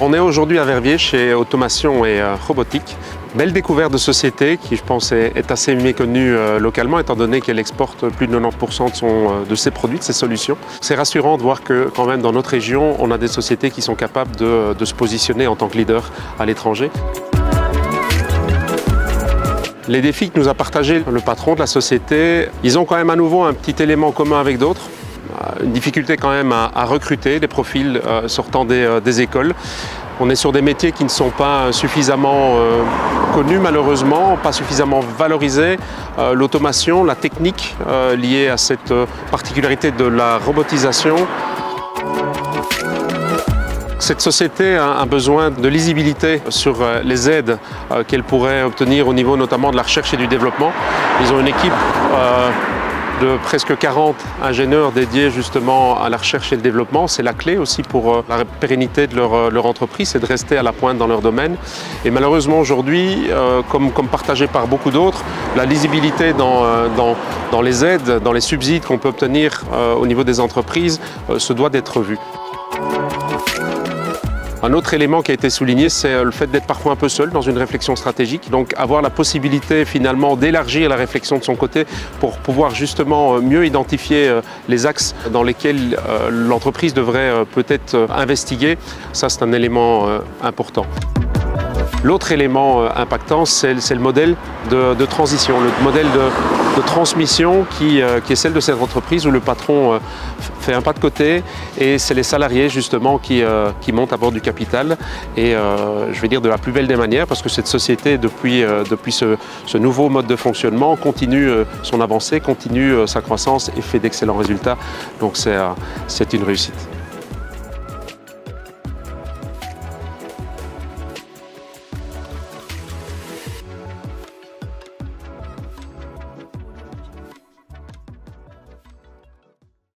On est aujourd'hui à Verviers chez Automation et Robotique. Belle découverte de société qui, je pense, est assez méconnue localement, étant donné qu'elle exporte plus de 90% de ses produits, de ses solutions. C'est rassurant de voir que, quand même, dans notre région, on a des sociétés qui sont capables de se positionner en tant que leader à l'étranger. Les défis que nous a partagé le patron de la société, ils ont quand même à nouveau un petit élément commun avec d'autres. Une difficulté quand même à recruter des profils sortant des écoles. On est sur des métiers qui ne sont pas suffisamment connus malheureusement, pas suffisamment valorisés. L'automation, la technique liée à cette particularité de la robotisation. Cette société a un besoin de lisibilité sur les aides qu'elle pourrait obtenir au niveau notamment de la recherche et du développement. Ils ont une équipe de presque 40 ingénieurs dédiés justement à la recherche et le développement. C'est la clé aussi pour la pérennité de leur entreprise, c'est de rester à la pointe dans leur domaine. Et malheureusement aujourd'hui, comme partagé par beaucoup d'autres, la lisibilité dans les aides, dans les subsides qu'on peut obtenir au niveau des entreprises se doit d'être vue. Un autre élément qui a été souligné, c'est le fait d'être parfois un peu seul dans une réflexion stratégique. Donc avoir la possibilité finalement d'élargir la réflexion de son côté pour pouvoir justement mieux identifier les axes dans lesquels l'entreprise devrait peut-être investiguer, ça c'est un élément important. L'autre élément impactant, c'est le modèle de transition, le modèle de transmission qui est celle de cette entreprise où le patron fait un pas de côté et c'est les salariés justement qui montent à bord du capital et je vais dire de la plus belle des manières parce que cette société depuis ce nouveau mode de fonctionnement continue son avancée, continue sa croissance et fait d'excellents résultats. Donc c'est une réussite.